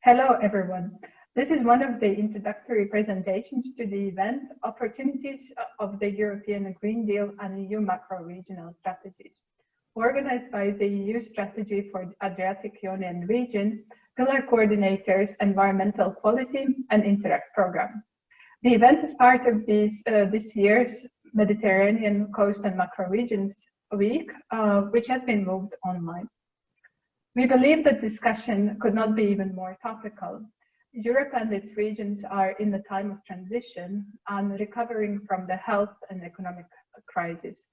Hello, everyone. This is one of the introductory presentations to the event, Opportunities of the European Green Deal and EU Macro-Regional Strategies, organized by the EU Strategy for the Adriatic-Ionian Region, Pillar Coordinators, Environmental Quality and Interact Program. The event is part of this year's Mediterranean Coast and Macro-Regions Week, which has been moved online. We believe that discussion could not be even more topical. Europe and its regions are in a time of transition and recovering from the health and economic crisis.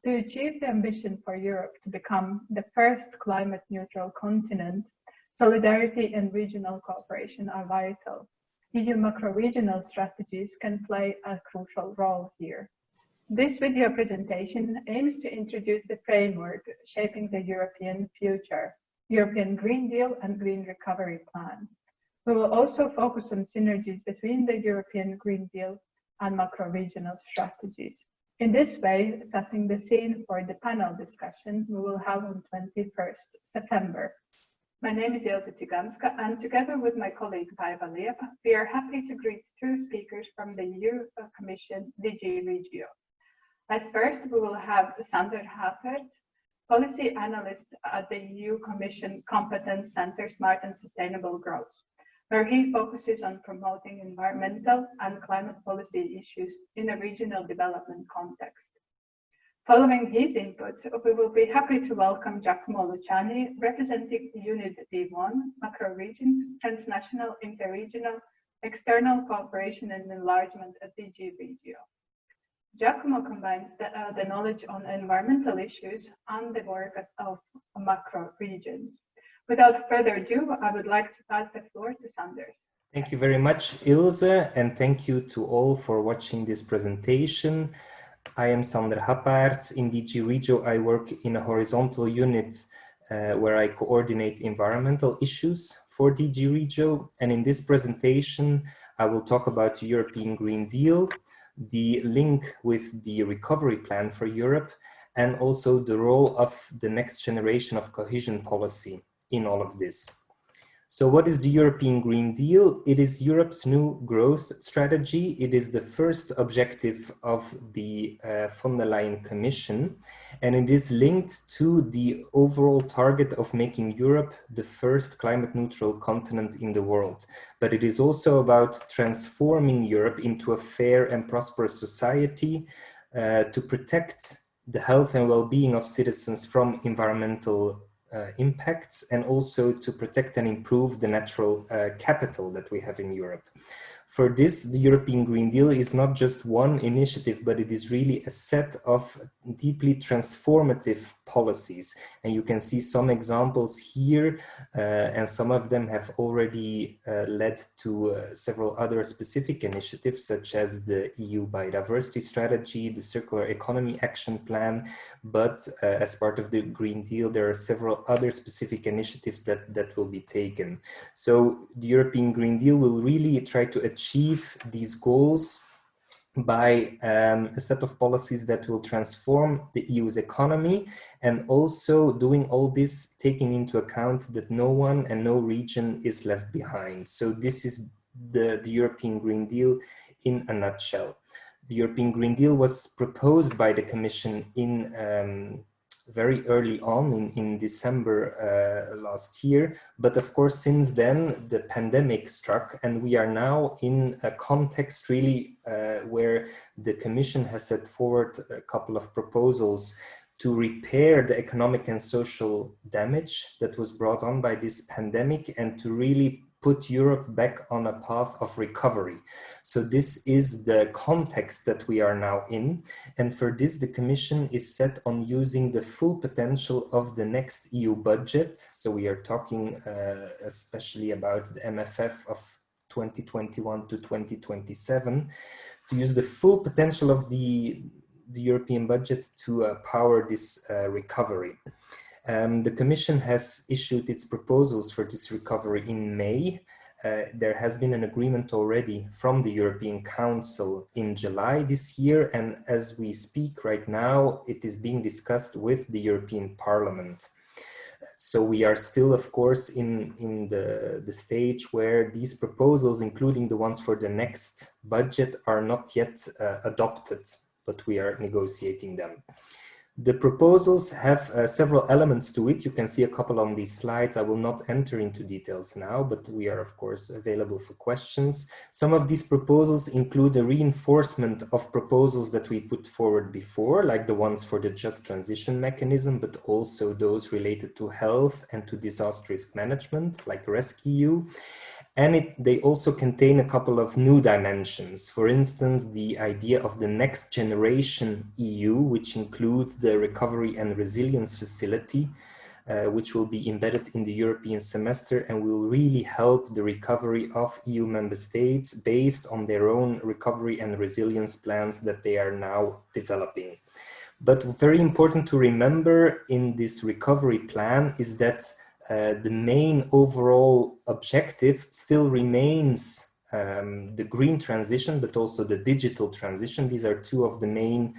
To achieve the ambition for Europe to become the first climate neutral continent, solidarity and regional cooperation are vital. EU macro-regional strategies can play a crucial role here. This video presentation aims to introduce the framework shaping the European future, European Green Deal and Green Recovery Plan. We will also focus on synergies between the European Green Deal and macro-regional strategies. In this way, setting the scene for the panel discussion we will have on 21st September. My name is Ilse Tsiganska, and together with my colleague Paiva Liep, we are happy to greet two speakers from the EU Commission, DG Regio. As first, we will have Sander Happaerts, Policy Analyst at the EU Commission Competence Center Smart and Sustainable Growth, where he focuses on promoting environmental and climate policy issues in a regional development context. Following his input, we will be happy to welcome Giacomo Luciani, representing Unit D1, Macro Regions, Transnational, Interregional, External Cooperation and Enlargement at DG Regio. Giacomo combines the knowledge on environmental issues and the work of macro regions. Without further ado, I would like to pass the floor to Sander. Thank you very much, Ilse, and thank you to all for watching this presentation. I am Sander Happaerts. In DG Regio, I work in a horizontal unit where I coordinate environmental issues for DG Regio. And in this presentation, I will talk about the European Green Deal, the link with the recovery plan for Europe, and also the role of the next generation of cohesion policy in all of this. So what is the European Green Deal? It is Europe's new growth strategy. It is the first objective of the von der Leyen Commission, and it is linked to the overall target of making Europe the first climate neutral continent in the world. But it is also about transforming Europe into a fair and prosperous society to protect the health and well-being of citizens from environmental impacts, and also to protect and improve the natural capital that we have in Europe. For this, the European Green Deal is not just one initiative, but it is really a set of deeply transformative policies. And you can see some examples here, and some of them have already led to several other specific initiatives, such as the EU Biodiversity Strategy, the Circular Economy Action Plan. But as part of the Green Deal, there are several other specific initiatives that will be taken. So the European Green Deal will really try to achieve these goals by a set of policies that will transform the EU's economy, and also doing all this taking into account that no one and no region is left behind. So this is the European Green Deal in a nutshell. The European Green Deal was proposed by the Commission in very early on in December last year. But of course, since then, the pandemic struck, and we are now in a context really where the Commission has set forward a couple of proposals to repair the economic and social damage that was brought on by this pandemic, and to really put Europe back on a path of recovery. So this is the context that we are now in. And for this, the Commission is set on using the full potential of the next EU budget. So we are talking especially about the MFF of 2021 to 2027, to use the full potential of the European budget to power this recovery. The Commission has issued its proposals for this recovery in May. There has been an agreement already from the European Council in July this year, and as we speak right now, it is being discussed with the European Parliament. So we are still, of course, in the stage where these proposals, including the ones for the next budget, are not yet adopted, but we are negotiating them. The proposals have several elements to it. You can see a couple on these slides. I will not enter into details now, but we are, of course, available for questions. Some of these proposals include a reinforcement of proposals that we put forward before, like the ones for the just transition mechanism, but also those related to health and to disaster risk management, like rescue. And they also contain a couple of new dimensions. For instance, the idea of the next generation EU, which includes the Recovery and Resilience Facility, which will be embedded in the European semester and will really help the recovery of EU member states based on their own recovery and resilience plans that they are now developing. But very important to remember in this recovery plan is that the main overall objective still remains the green transition, but also the digital transition. These are two of the main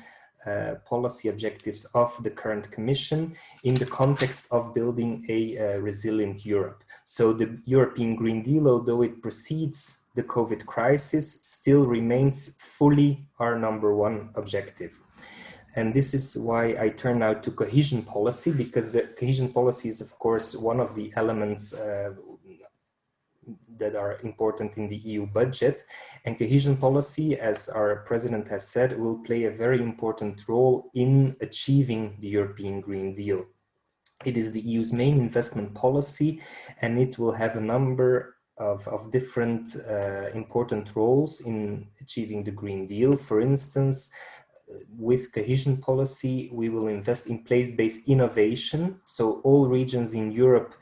policy objectives of the current Commission in the context of building a resilient Europe. So the European Green Deal, although it precedes the COVID crisis, still remains fully our #1 objective. And this is why I turn now to cohesion policy, because the cohesion policy is, of course, one of the elements that are important in the EU budget. And cohesion policy, as our president has said, will play a very important role in achieving the European Green Deal. It is the EU's main investment policy, and it will have a number of different important roles in achieving the Green Deal. For instance, with cohesion policy, we will invest in place-based innovation. So all regions in Europe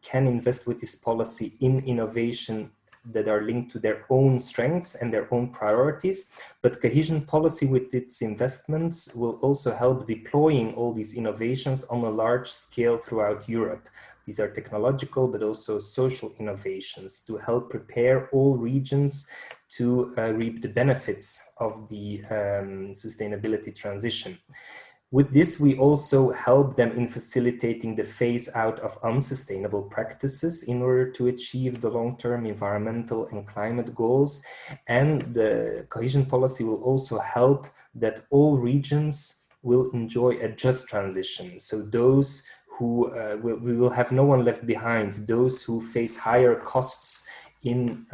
can invest with this policy in innovation that are linked to their own strengths and their own priorities. But cohesion policy with its investments will also help deploying all these innovations on a large scale throughout Europe. These are technological, but also social innovations to help prepare all regions to reap the benefits of the sustainability transition. With this, we also help them in facilitating the phase out of unsustainable practices in order to achieve the long-term environmental and climate goals. And the cohesion policy will also help that all regions will enjoy a just transition. So those who we will have no one left behind, those who face higher costs in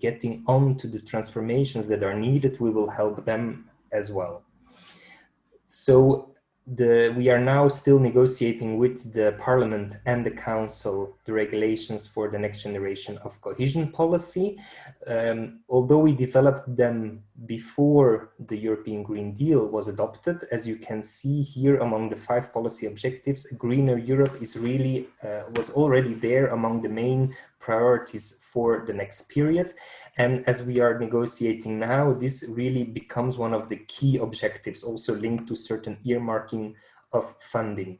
getting on to the transformations that are needed, we will help them as well. So we are now still negotiating with the Parliament and the Council the regulations for the next generation of cohesion policy. Although we developed them before the European Green Deal was adopted, as you can see here among the 5 policy objectives, greener Europe is really was already there among the main priorities for the next period. And as we are negotiating now, this really becomes one of the key objectives, also linked to certain earmarking of funding.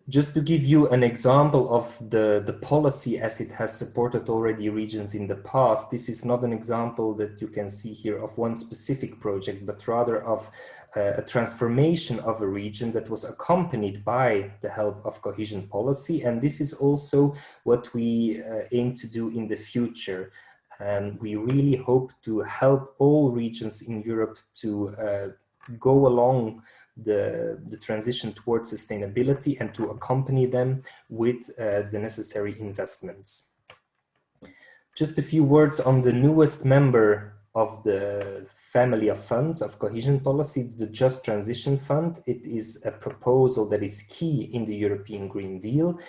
Just to give you an example of the policy as it has supported already regions in the past, this is not an example that you can see here of one specific project, but rather of a transformation of a region that was accompanied by the help of cohesion policy. And this is also what we aim to do in the future. And we really hope to help all regions in Europe to go along the transition towards sustainability and to accompany them with the necessary investments. Just a few words on the newest member of the family of funds of cohesion policy. It's the Just Transition Fund. It is a proposal that is key in the European Green Deal,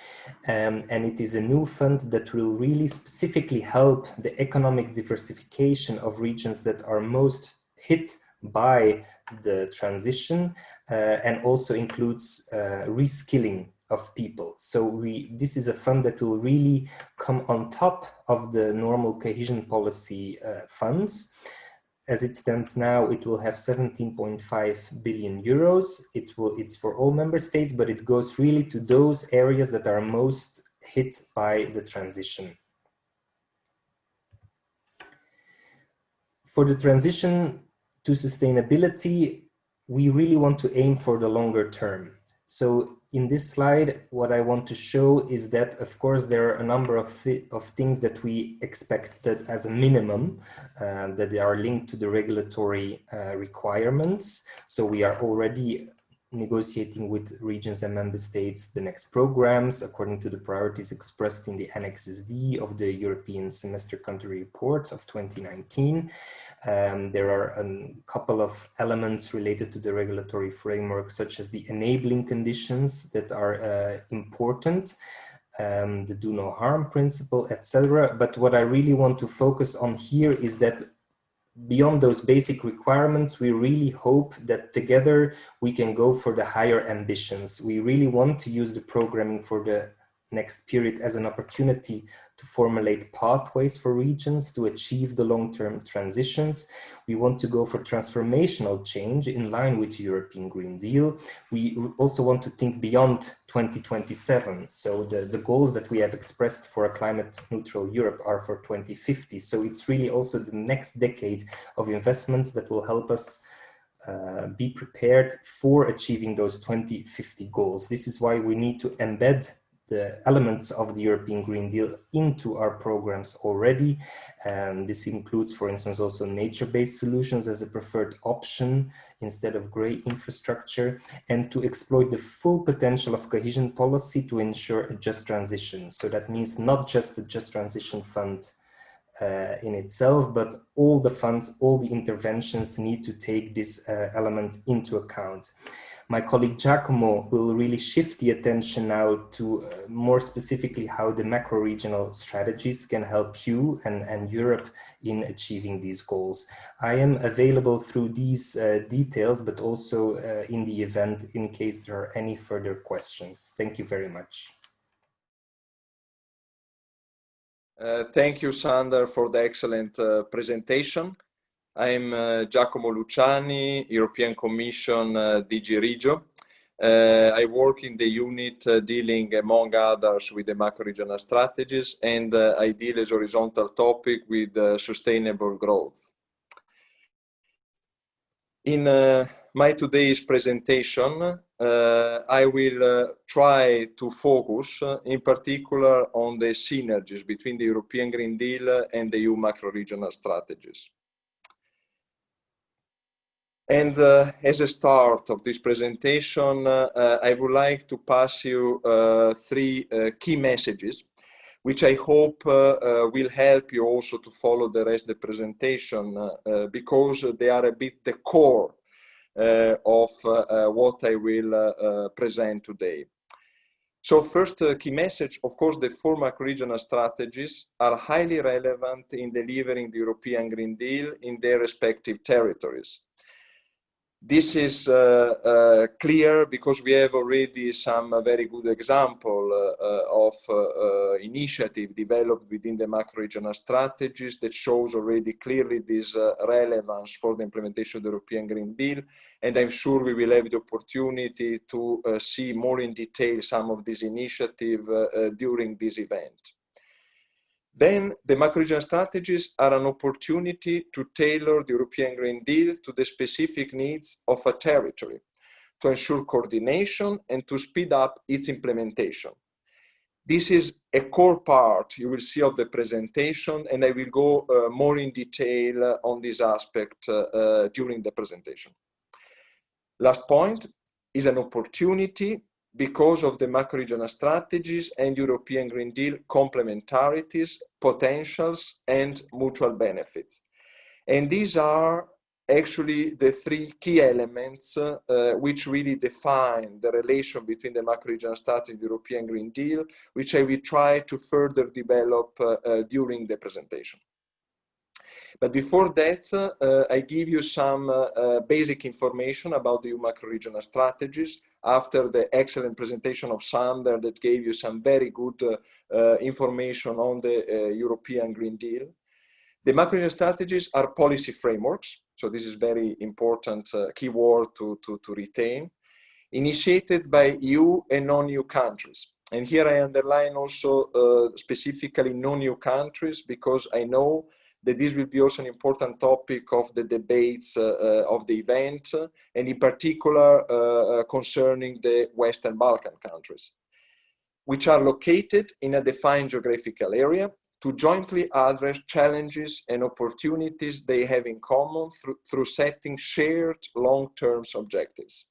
and it is a new fund that will really specifically help the economic diversification of regions that are most hit by the transition, and also includes reskilling of people. So this is a fund that will really come on top of the normal cohesion policy funds. As it stands now, it will have 17.5 billion euros. It's for all member states, but it goes really to those areas that are most hit by the transition. For the transition to sustainability, we really want to aim for the longer term. So in this slide, what I want to show is that, of course, there are a number of things that we expect that as a minimum, that they are linked to the regulatory requirements. So we are already negotiating with regions and member states the next programs according to the priorities expressed in the Annexes D of the European Semester Country Reports of 2019. There are a couple of elements related to the regulatory framework, such as the enabling conditions that are important, the do no harm principle, etc. But what I really want to focus on here is that beyond those basic requirements, we really hope that together we can go for the higher ambitions. We really want to use the programming for the next period as an opportunity to formulate pathways for regions to achieve the long-term transitions. We want to go for transformational change in line with the European Green Deal. We also want to think beyond 2027. So the goals that we have expressed for a climate neutral Europe are for 2050. So it's really also the next decade of investments that will help us be prepared for achieving those 2050 goals. This is why we need to embed the elements of the European Green Deal into our programs already. And this includes, for instance, also nature-based solutions as a preferred option instead of grey infrastructure, and to exploit the full potential of cohesion policy to ensure a just transition. So that means not just the Just Transition Fund in itself, but all the funds, all the interventions need to take this element into account. My colleague Giacomo will really shift the attention now to more specifically how the macro-regional strategies can help you and Europe in achieving these goals. I am available through these details, but also in the event in case there are any further questions. Thank you very much. Thank you, Sander, for the excellent presentation. I'm Giacomo Luciani, European Commission DG Regio. I work in the unit dealing, among others, with the macro-regional strategies, and I deal as horizontal topic with sustainable growth. In my today's presentation, I will try to focus in particular on the synergies between the European Green Deal and the EU macro-regional strategies. And as a start of this presentation, I would like to pass you three key messages, which I hope will help you also to follow the rest of the presentation, because they are a bit the core of what I will present today. So first key message, of course, the four macro-regional strategies are highly relevant in delivering the European Green Deal in their respective territories. This is clear because we have already some very good example of initiative developed within the macro-regional strategies that shows already clearly this relevance for the implementation of the European Green Deal. And I'm sure we will have the opportunity to see more in detail some of these initiatives during this event. Then the macro-regional strategies are an opportunity to tailor the European Green Deal to the specific needs of a territory, to ensure coordination and to speed up its implementation. This is a core part, you will see, of the presentation, and I will go more in detail on this aspect during the presentation. Last point is an opportunity because of the macro-regional strategies and European Green Deal complementarities, potentials, and mutual benefits. And these are actually the three key elements which really define the relation between the macro-regional strategy and the European Green Deal, which I will try to further develop during the presentation. But before that, I give you some basic information about the EU macro-regional strategies after the excellent presentation of Sander that gave you some very good information on the European Green Deal. The macro-regional strategies are policy frameworks, so this is very important keyword to retain, initiated by EU and non-EU countries. And here I underline also specifically non-EU countries because I know that this will be also an important topic of the debates of the event, and in particular concerning the Western Balkan countries, which are located in a defined geographical area to jointly address challenges and opportunities they have in common through setting shared long-term objectives.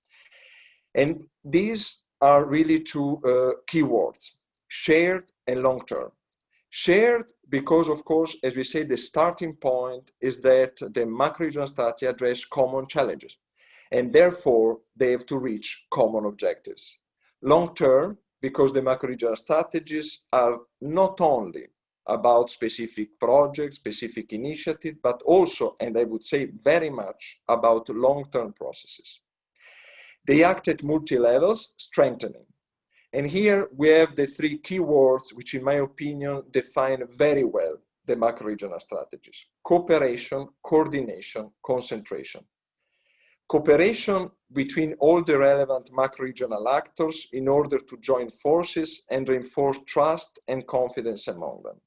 And these are really two keywords, shared and long-term. Shared because, of course, as we say, the starting point is that the macro-regional strategy address common challenges, and therefore they have to reach common objectives. Long-term because the macro-regional strategies are not only about specific projects, specific initiatives, but also, and I would say very much, about long-term processes. They act at multi-levels, strengthening. And here we have the three keywords, which in my opinion define very well the macro-regional strategies: cooperation, coordination, concentration. Cooperation between all the relevant macro-regional actors in order to join forces and reinforce trust and confidence among them.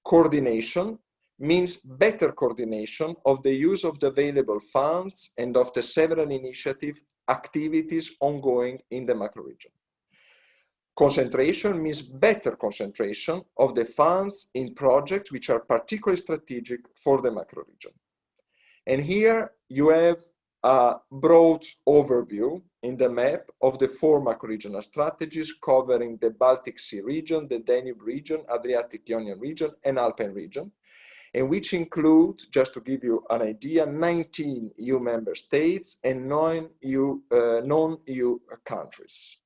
Coordination means better coordination of the use of the available funds and of the several initiative activities ongoing in the macro region. Concentration means better concentration of the funds in projects which are particularly strategic for the macro region. And here you have a broad overview in the map of the four macro-regional strategies covering the Baltic Sea region, the Danube region, Adriatic-Ionian region, and Alpine region, and which include, just to give you an idea, 19 EU member states and 9 non-EU countries.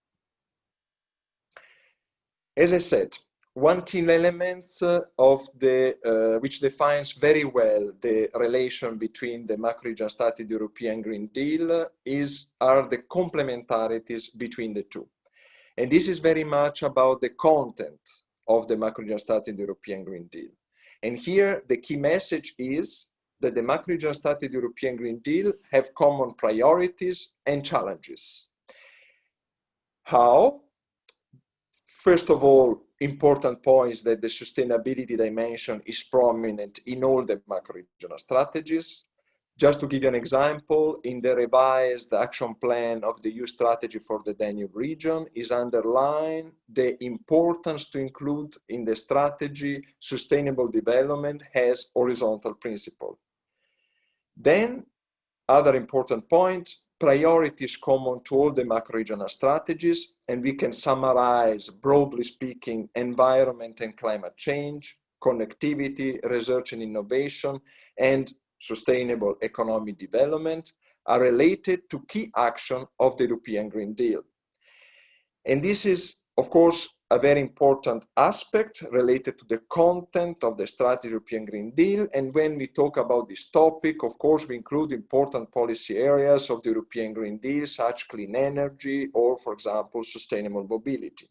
As I said, one key element which defines very well the relation between the macro-regional strategy and the European Green Deal are the complementarities between the two. And this is very much about the content of the macro-regional strategy and the European Green Deal. And here the key message is that the macro-regional strategy and the European Green Deal have common priorities and challenges. How? First of all, important point is that the sustainability dimension is prominent in all the macro-regional strategies. Just to give you an example, in the revised action plan of the EU strategy for the Danube region is underlined the importance to include in the strategy sustainable development as horizontal principle. Then, other important point, priorities common to all the macro-regional strategies, and we can summarize, broadly speaking, environment and climate change, connectivity, research and innovation, and sustainable economic development are related to key action of the European Green Deal. And this is, of course, a very important aspect related to the content of the strategy European Green Deal. And when we talk about this topic, of course, we include important policy areas of the European Green Deal, such clean energy or, for example, sustainable mobility.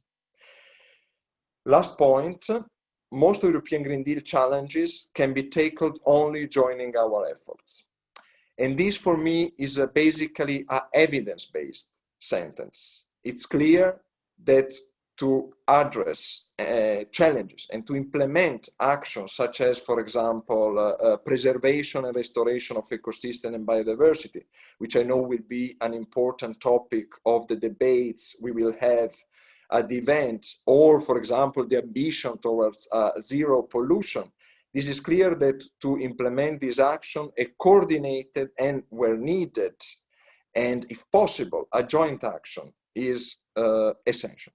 Last point, most European Green Deal challenges can be tackled only joining our efforts. And this, for me, is basically an evidence-based sentence. It's clear that to address challenges and to implement actions such as, for example, preservation and restoration of ecosystem and biodiversity, which I know will be an important topic of the debates we will have at the event, or, for example, the ambition towards zero pollution. This is clear that to implement this action, a coordinated and where needed, and if possible, a joint action is essential.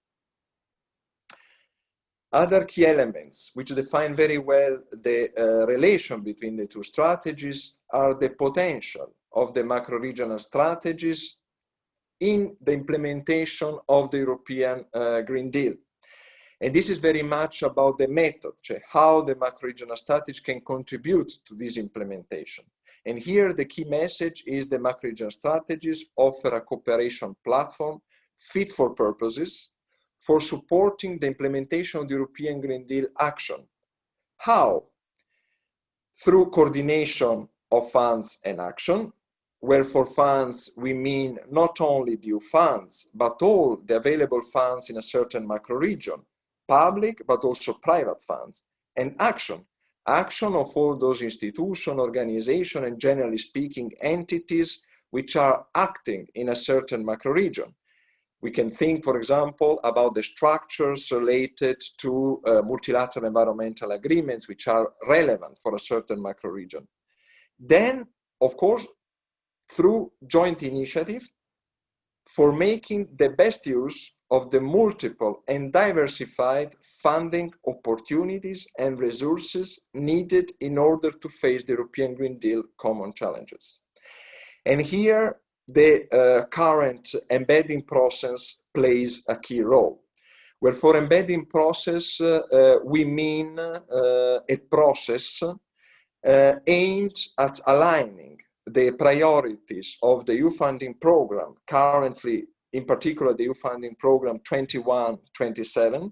Other key elements which define very well the relation between the two strategies are the potential of the macro-regional strategies in the implementation of the European Green Deal. And this is very much about the method, how the macro-regional strategy can contribute to this implementation. And here the key message is the macro-regional strategies offer a cooperation platform fit for purposes for supporting the implementation of the European Green Deal action. How? Through coordination of funds and action, where for funds we mean not only the EU funds, but all the available funds in a certain macro region, public but also private funds, and action, action of all those institutions, organizations, and generally speaking, entities which are acting in a certain macro region. We can think, for example, about the structures related to multilateral environmental agreements which are relevant for a certain macro region. Then, of course, through joint initiative for making the best use of the multiple and diversified funding opportunities and resources needed in order to face the European Green Deal common challenges. And here, the current embedding process plays a key role. Where for embedding process, we mean a process aimed at aligning the priorities of the EU funding program, currently, in particular, the EU funding program 21-27,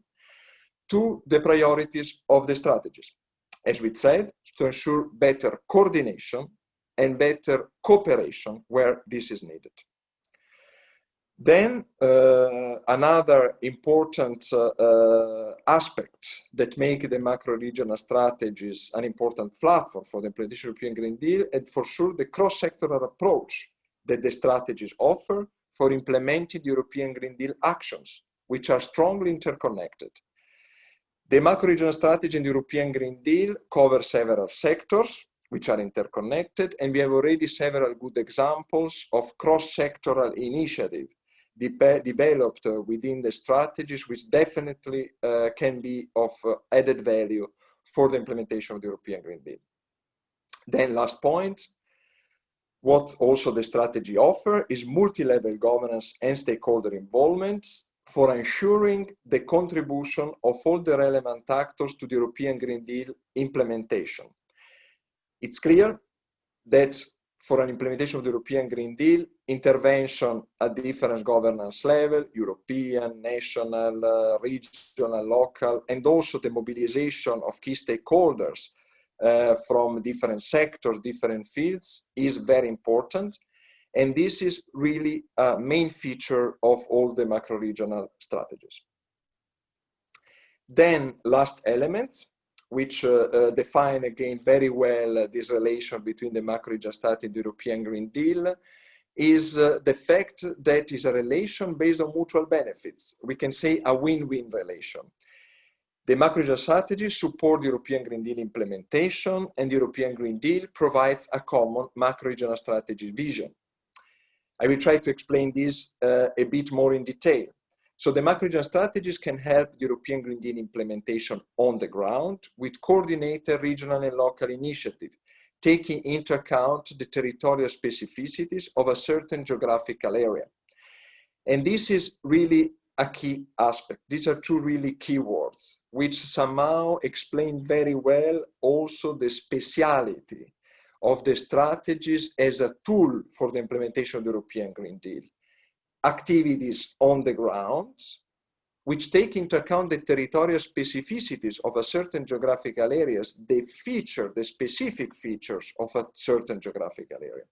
to the priorities of the strategies. As we said, to ensure better coordination and better cooperation where this is needed. Then another important aspect that make the macro-regional strategies an important platform for the implementation of the European Green Deal, and for sure the cross-sectoral approach that the strategies offer for implementing the European Green Deal actions, which are strongly interconnected. The macro-regional strategy in the European Green Deal covers several sectors, which are interconnected, and we have already several good examples of cross-sectoral initiative developed within the strategies, which definitely can be of added value for the implementation of the European Green Deal. Then last point, what also the strategy offers is multi-level governance and stakeholder involvement for ensuring the contribution of all the relevant actors to the European Green Deal implementation. It's clear that for an implementation of the European Green Deal, intervention at different governance level, European, national, regional, local, and also the mobilization of key stakeholders from different sectors, different fields is very important. And this is really a main feature of all the macro-regional strategies. Then last element, which define again very well this relation between the macro-regional strategy and the European Green Deal, is the fact that is a relation based on mutual benefits. We can say a win-win relation. The macro-regional strategies support the European Green Deal implementation, and the European Green Deal provides a common macro-regional strategy vision. I will try to explain this a bit more in detail. So the macro-regional strategies can help the European Green Deal implementation on the ground with coordinated regional and local initiatives, taking into account the territorial specificities of a certain geographical area. And this is really a key aspect. These are two really key words, which somehow explain very well also the speciality of the strategies as a tool for the implementation of the European Green Deal. Activities on the ground, which take into account the territorial specificities of a certain geographical areas, they feature the specific features of a certain geographical area.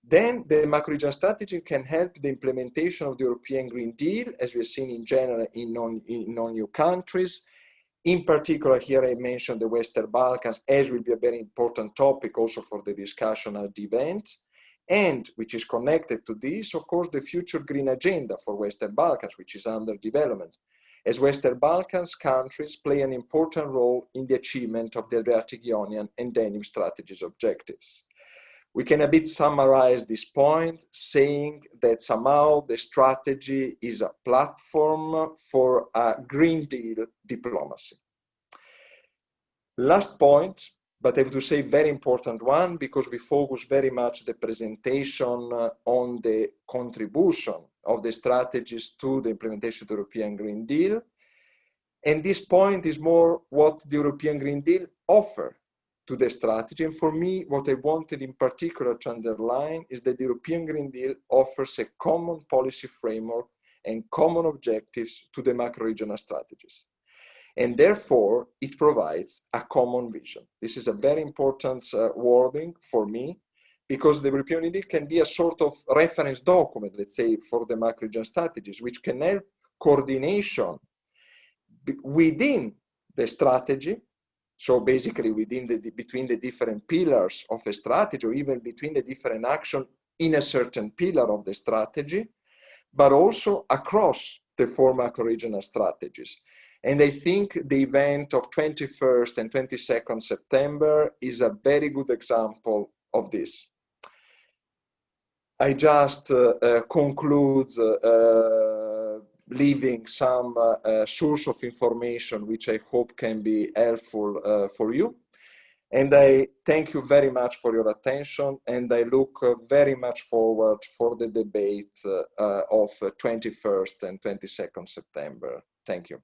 Then the macro-regional strategy can help the implementation of the European Green Deal, as we've seen in general in non-EU countries. In particular, here I mentioned the Western Balkans, as will be a very important topic also for the discussion at the event. And which is connected to this, of course, the future green agenda for Western Balkans, which is under development, as Western Balkans countries play an important role in the achievement of the Adriatic-Ionian and Danube strategies objectives. We can a bit summarize this point, saying that somehow the strategy is a platform for a Green Deal diplomacy. Last point, but I have to say very important one, because we focus very much the presentation on the contribution of the strategies to the implementation of the European Green Deal. And this point is more what the European Green Deal offers to the strategy. And for me, what I wanted in particular to underline is that the European Green Deal offers a common policy framework and common objectives to the macro-regional strategies. And therefore, it provides a common vision. This is a very important wording for me, because the European Green Deal can be a sort of reference document, let's say, for the macro-regional strategies, which can help coordination within the strategy So basically between the different pillars of a strategy, or even between the different actions in a certain pillar of the strategy, but also across the 4 macro-regional strategies. And I think the event of 21st and 22nd September is a very good example of this. I just conclude leaving some source of information which I hope can be helpful for you. And I thank you very much for your attention, and I look very much forward for the debate of 21st and 22nd September. Thank you.